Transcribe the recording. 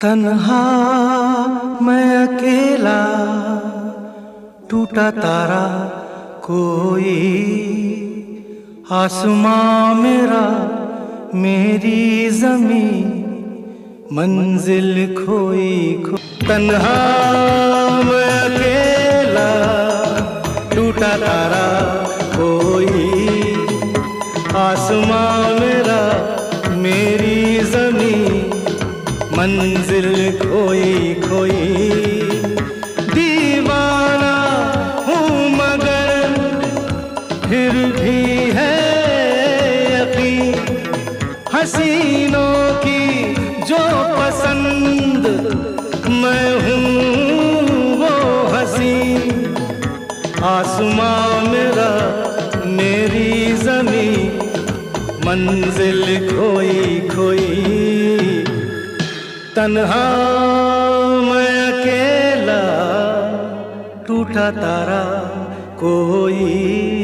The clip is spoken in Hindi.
तन्हा मैं अकेला, टूटा तारा कोई, आसमां मेरा मेरी ज़मीं, मंजिल खोई तन्हा मैं अकेला, टूटा तारा कोई, आसमां मेरा मेरी ज़मीं, मंजिल खोई खोई। दीवाना हूँ मगर फिर भी है यकीन, हसीनों की जो पसंद मैं हूँ वो हसीन, आसमां मेरा मेरी ज़मीं, मंजिल खोई खोई। तन्हा मैं अकेला, टूटा तारा कोई।